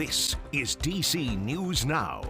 This is DC News Now.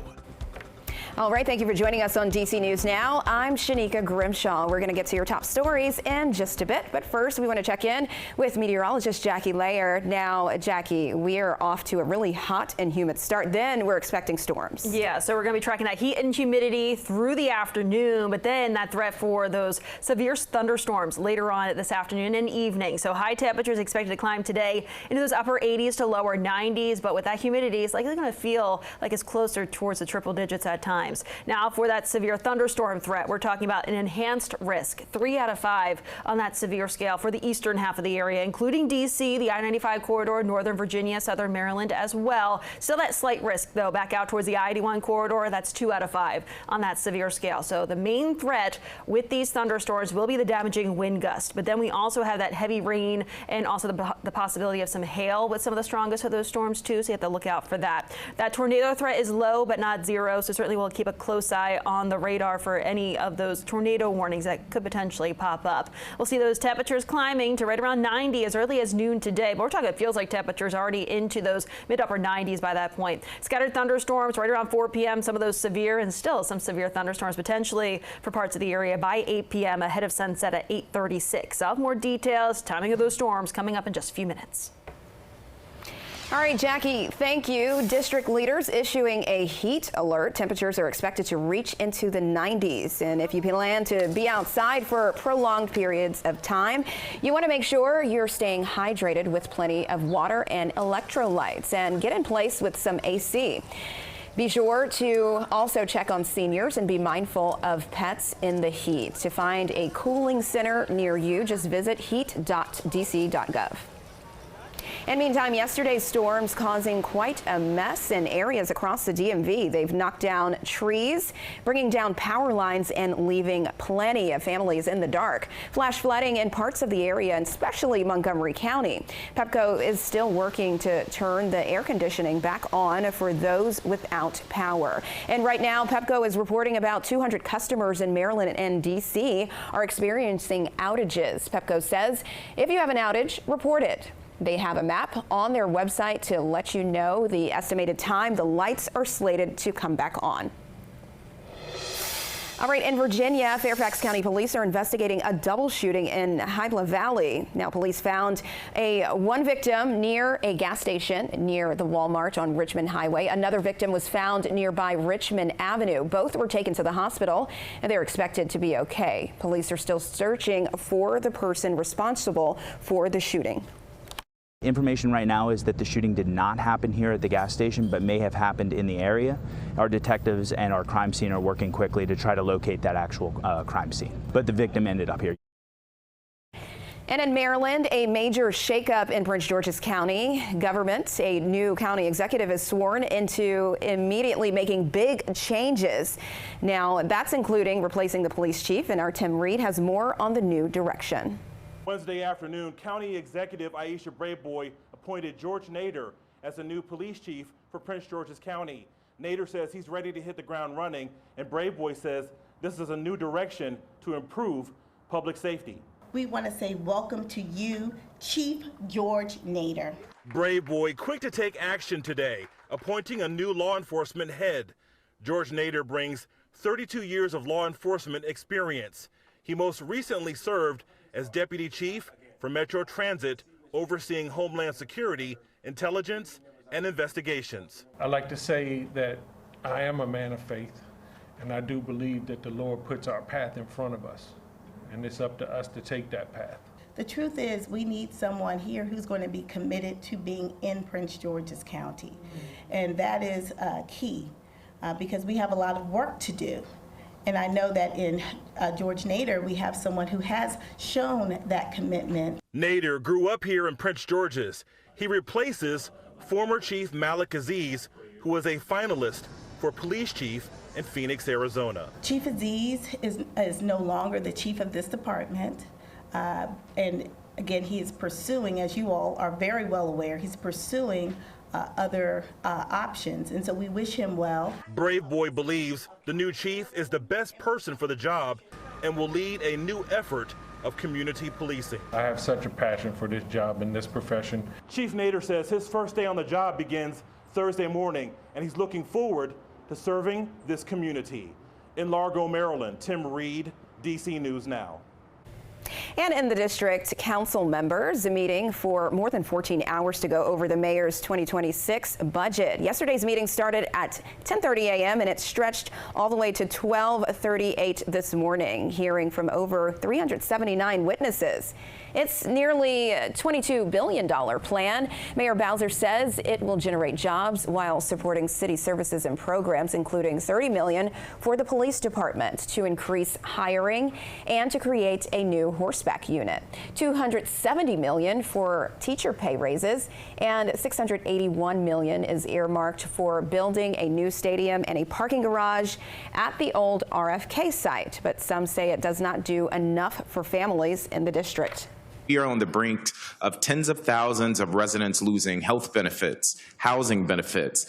All right, thank you for joining us on DC News Now. I'm Shanika Grimshaw. We're going to get to your top stories in just a bit, but first we want to check in with meteorologist Jackie Layer. Now, Jackie, we are off to a really hot and humid start. Then we're expecting storms. Yeah, so we're going to be tracking that heat and humidity through the afternoon, but then that threat for those severe thunderstorms later on this afternoon and evening. So high temperatures expected to climb today into those upper 80s to lower 90s, but with that humidity, it's likely going to feel like it's closer towards the triple digits at times. Now, for that severe thunderstorm threat, we're talking about an enhanced risk, 3 out of 5 on that severe scale for the eastern half of the area, including D.C., the I-95 corridor, northern Virginia, southern Maryland as well. Still that slight risk, though, back out towards the I-81 corridor. That's 2 out of 5 on that severe scale. So the main threat with these thunderstorms will be the damaging wind gust. But then we also have that heavy rain and also the possibility of some hail with some of the strongest of those storms, too. So you have to look out for that. That tornado threat is low, but not zero. So certainly we'll keep a close eye on the radar for any of those tornado warnings that could potentially pop up. We'll see those temperatures climbing to right around 90 as early as noon today. But we're talking, it feels like temperatures already into those mid-upper 90s by that point. Scattered thunderstorms right around 4 p.m. Some of those severe and still some severe thunderstorms potentially for parts of the area by 8 p.m. ahead of sunset at 8:36. I'll have more details, timing of those storms coming up in just a few minutes. All right, Jackie, thank you. District leaders issuing a heat alert. Temperatures are expected to reach into the 90s. And if you plan to be outside for prolonged periods of time, you want to make sure you're staying hydrated with plenty of water and electrolytes and get in place with some AC. Be sure to also check on seniors and be mindful of pets in the heat. To find a cooling center near you, just visit heat.dc.gov. And meantime, yesterday's storms causing quite a mess in areas across the DMV. They've knocked down trees, bringing down power lines and leaving plenty of families in the dark. Flash flooding in parts of the area, and especially Montgomery County. Pepco is still working to turn the air conditioning back on for those without power. And right now, Pepco is reporting about 200 customers in Maryland and D.C. are experiencing outages. Pepco says if you have an outage, report it. They have a map on their website to let you know the estimated time the lights are slated to come back on. All right, in Virginia, Fairfax County Police are investigating a double shooting in Hybla Valley. Now, police found one victim near a gas station near the Walmart on Richmond Highway. Another victim was found nearby Richmond Avenue. Both were taken to the hospital, and they're expected to be okay. Police are still searching for the person responsible for the shooting. Information right now is that the shooting did not happen here at the gas station, but may have happened in the area. Our detectives and our crime scene are working quickly to try to locate that actual crime scene. But the victim ended up here. And in Maryland, a major shakeup in Prince George's County government. A new county executive is sworn into immediately making big changes. Now, that's including replacing the police chief, and our Tim Reed has more on the new direction. Wednesday afternoon, County Executive Aisha Braveboy appointed George Nader as the new police chief for Prince George's County. Nader says he's ready to hit the ground running, and Braveboy says this is a new direction to improve public safety. We want to say welcome to you, Chief George Nader. Braveboy quick to take action today, appointing a new law enforcement head. George Nader brings 32 years of law enforcement experience. He most recently served as deputy chief for Metro Transit, overseeing Homeland Security, intelligence, and investigations. I like to say that I am a man of faith, and I do believe that the Lord puts our path in front of us, and it's up to us to take that path. The truth is, we need someone here who's going to be committed to being in Prince George's County, and that is key because we have a lot of work to do. And I know that in George Nader, we have someone who has shown that commitment. Nader grew up here in Prince George's. He replaces former Chief Malik Aziz, who was a finalist for police chief in Phoenix, Arizona. Chief Aziz is no longer the chief of this department. And again, he is pursuing, as you all are very well aware, he's pursuing other options, and so we wish him well. Braveboy believes the new chief is the best person for the job and will lead a new effort of community policing. I have such a passion for this job and this profession. Chief Nader says his first day on the job begins Thursday morning, and he's looking forward to serving this community. In Largo, Maryland, Tim Reed, DC News Now. And in the district, council members meeting for more than 14 hours to go over the mayor's 2026 budget. Yesterday's meeting started at 10:30 a.m. and it stretched all the way to 12:38 this morning, hearing from over 379 witnesses. It's nearly a $22 billion plan. Mayor Bowser says it will generate jobs while supporting city services and programs, including $30 million for the police department to increase hiring and to create a new horseback unit, $270 million for teacher pay raises, and $681 million is earmarked for building a new stadium and a parking garage at the old RFK site. But some say it does not do enough for families in the district. We are on the brink of tens of thousands of residents losing health benefits, housing benefits,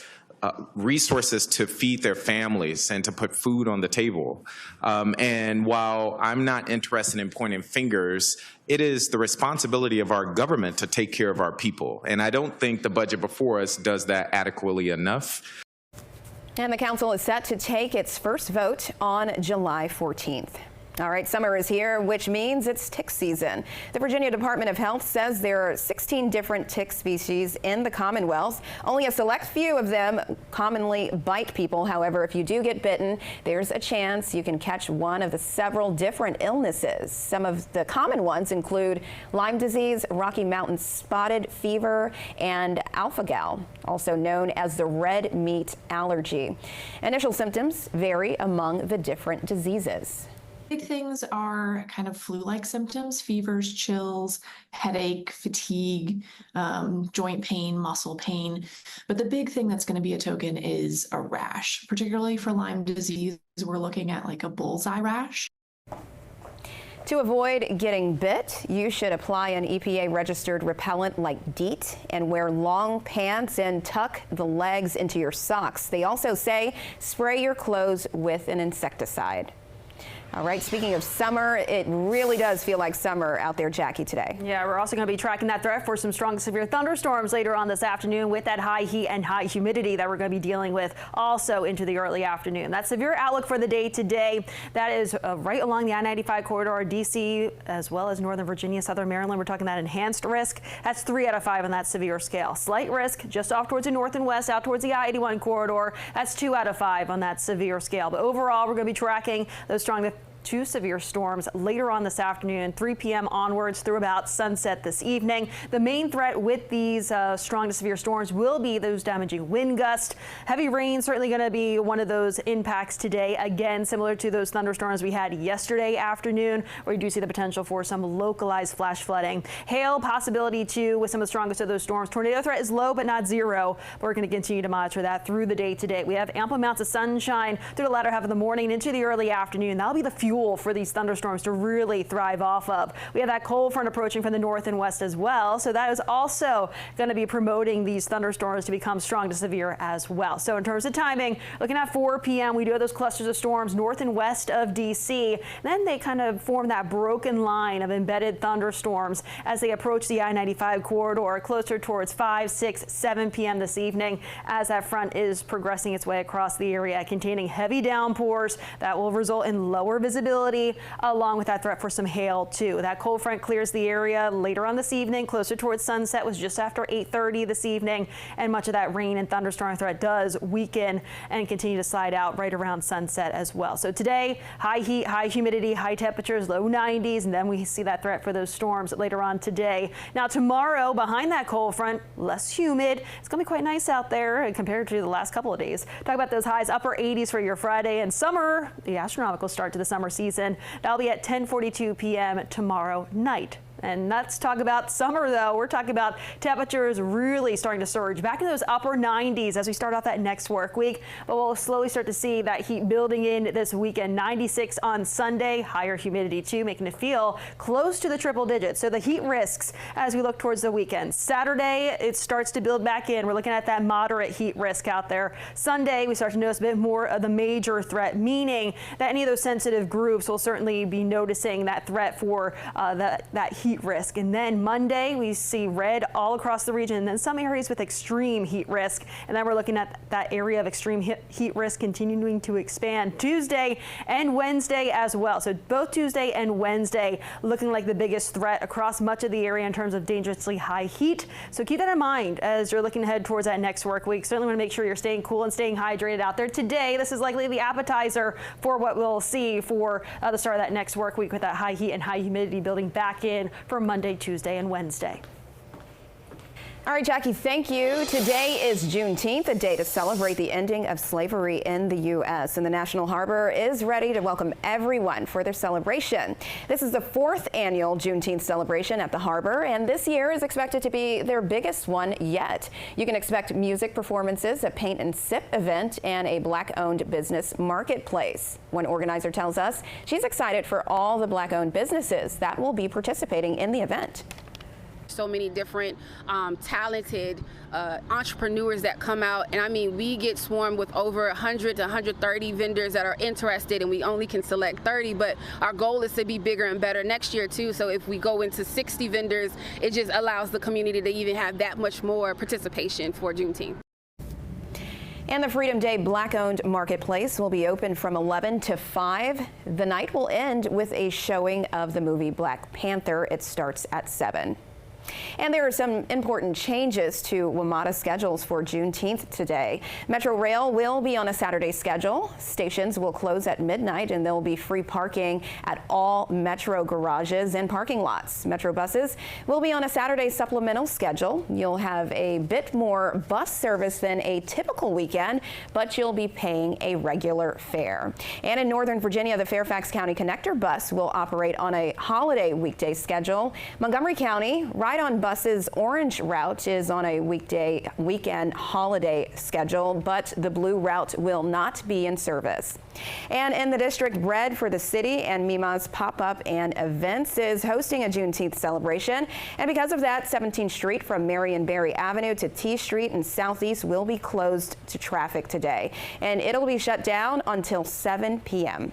resources to feed their families and to put food on the table. And while I'm not interested in pointing fingers, it is the responsibility of our government to take care of our people. And I don't think the budget before us does that adequately enough. And the council is set to take its first vote on July 14th. All right, summer is here, which means it's tick season. The Virginia Department of Health says there are 16 different tick species in the Commonwealth. Only a select few of them commonly bite people. However, if you do get bitten, there's a chance you can catch one of the several different illnesses. Some of the common ones include Lyme disease, Rocky Mountain spotted fever, and alpha-gal, also known as the red meat allergy. Initial symptoms vary among the different diseases. Big things are kind of flu-like symptoms: fevers, chills, headache, fatigue, joint pain, muscle pain. But the big thing that's going to be a token is a rash. Particularly for Lyme disease, we're looking at like a bullseye rash. To avoid getting bit, you should apply an EPA-registered repellent like DEET and wear long pants and tuck the legs into your socks. They also say spray your clothes with an insecticide. All right, speaking of summer, it really does feel like summer out there, Jackie, today. Yeah, we're also going to be tracking that threat for some strong severe thunderstorms later on this afternoon with that high heat and high humidity that we're going to be dealing with also into the early afternoon. That severe outlook for the day today, that is right along the I-95 corridor, D.C., as well as Northern Virginia, Southern Maryland. We're talking that enhanced risk. That's 3 out of 5 on that severe scale. Slight risk just off towards the north and west, out towards the I-81 corridor. That's 2 out of 5 on that severe scale. But overall, we're going to be tracking those strong 2 severe storms later on this afternoon, 3 p.m. onwards through about sunset this evening. The main threat with these strong to severe storms will be those damaging wind gusts. Heavy rain certainly going to be one of those impacts today. Again, similar to those thunderstorms we had yesterday afternoon, where you do see the potential for some localized flash flooding. Hail possibility too with some of the strongest of those storms. Tornado threat is low but not zero. But we're going to continue to monitor that through the day today. We have ample amounts of sunshine through the latter half of the morning into the early afternoon. That'll be the fuel for these thunderstorms to really thrive off of. We have that cold front approaching from the north and west as well, so that is also going to be promoting these thunderstorms to become strong to severe as well. So in terms of timing, looking at 4 p.m., we do have those clusters of storms north and west of D.C. Then they kind of form that broken line of embedded thunderstorms as they approach the I-95 corridor closer towards 5, 6, 7 p.m. this evening as that front is progressing its way across the area, containing heavy downpours that will result in lower visibility along with that threat for some hail too. That cold front clears the area later on this evening, closer towards sunset, was just after 8:30 this evening, and much of that rain and thunderstorm threat does weaken and continue to slide out right around sunset as well. So today, high heat, high humidity, high temperatures, low 90s, and then we see that threat for those storms later on today. Now tomorrow, behind that cold front, less humid. It's going to be quite nice out there compared to the last couple of days. Talk about those highs, upper 80s for your Friday, and summer, the astronomical start to the summer season. That'll be at 10:42 p.m. tomorrow night. And let's talk about summer, though. We're talking about temperatures really starting to surge back in those upper 90s as we start off that next work week. But we'll slowly start to see that heat building in this weekend. 96 on Sunday, higher humidity too, making it feel close to the triple digits. So the heat risks as we look towards the weekend. Saturday, it starts to build back in. We're looking at that moderate heat risk out there. Sunday, we start to notice a bit more of the major threat, meaning that any of those sensitive groups will certainly be noticing that threat for that heat heat risk. And then Monday, we see red all across the region, and then some areas with extreme heat risk. And then we're looking at that area of extreme heat risk continuing to expand Tuesday and Wednesday as well. So both Tuesday and Wednesday looking like the biggest threat across much of the area in terms of dangerously high heat. So keep that in mind as you're looking ahead towards that next work week. Certainly want to make sure you're staying cool and staying hydrated out there. Today, this is likely the appetizer for what we'll see for the start of that next work week with that high heat and high humidity building back in for Monday, Tuesday, and Wednesday. All right, Jackie, thank you. Today is Juneteenth, a day to celebrate the ending of slavery in the U.S. And the National Harbor is ready to welcome everyone for their celebration. This is the 4th annual Juneteenth celebration at the Harbor, and this year is expected to be their biggest one yet. You can expect music performances, a paint and sip event, and a Black-owned business marketplace. One organizer tells us she's excited for all the Black-owned businesses that will be participating in the event. So many different talented entrepreneurs that come out, and I mean, we get swarmed with over 100 to 130 vendors that are interested, and we only can select 30, but our goal is to be bigger and better next year too. So if we go into 60 vendors, it just allows the community to even have that much more participation for Juneteenth. And the Freedom Day Black-owned marketplace will be open from 11 to 5. The night will end with a showing of the movie Black Panther. It starts at 7. And there are some important changes to WMATA schedules for Juneteenth today. Metro Rail will be on a Saturday schedule. Stations will close at midnight, and there will be free parking at all Metro garages and parking lots. Metro buses will be on a Saturday supplemental schedule. You'll have a bit more bus service than a typical weekend, but you'll be paying a regular fare. And in Northern Virginia, the Fairfax County Connector bus will operate on a holiday weekday schedule. Montgomery County, Ride on Bus's Orange route is on a weekend holiday schedule, but the Blue route will not be in service. And in the district, Bread for the City and Mima's Pop-Up and Events is hosting a Juneteenth celebration. And because of that, 17th Street from Marion Barry Avenue to T Street and Southeast will be closed to traffic today. And it'll be shut down until 7 p.m.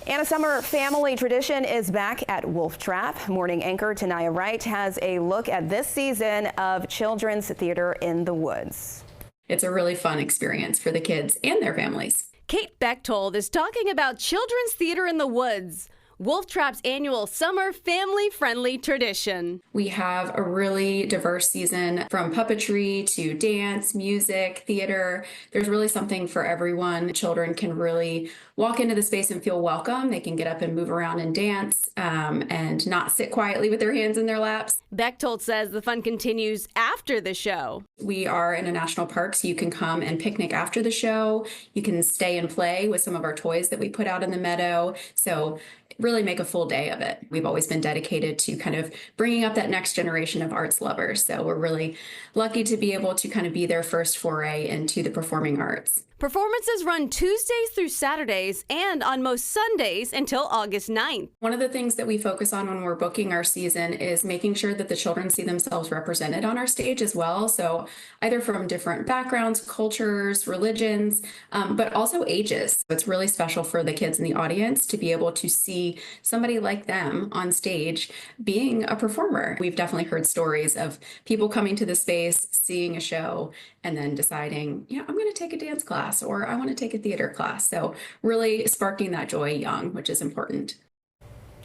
And a summer family tradition is back at Wolf Trap. Morning anchor Tanaya Wright has a look at this season of children's theater in the woods. It's a really fun experience for the kids and their families. Kate Bechtold is talking about children's theater in the woods, Wolf Trap's annual summer family-friendly tradition. We have a really diverse season from puppetry to dance, music, theater. There's really something for everyone. Children can really walk into the space and feel welcome. They can get up and move around and dance and not sit quietly with their hands in their laps. Bechtold says the fun continues after the show. We are in a national park, so you can come and picnic after the show. You can stay and play with some of our toys that we put out in the meadow. So really make a full day of it. We've always been dedicated to kind of bringing up that next generation of arts lovers. So we're really lucky to be able to kind of be their first foray into the performing arts. Performances run Tuesdays through Saturdays and on most Sundays until August 9th. One of the things that we focus on when we're booking our season is making sure that the children see themselves represented on our stage as well. So either from different backgrounds, cultures, religions, but also ages. It's really special for the kids in the audience to be able to see somebody like them on stage being a performer. We've definitely heard stories of people coming to the space, seeing a show, and then deciding, yeah, I'm going to take a dance class or I want to take a theater class. So really sparking that joy young, which is important.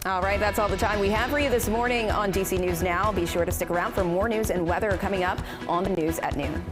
All right, that's all the time we have for you this morning on DC News Now. Be sure to stick around for more news and weather coming up on the news at noon.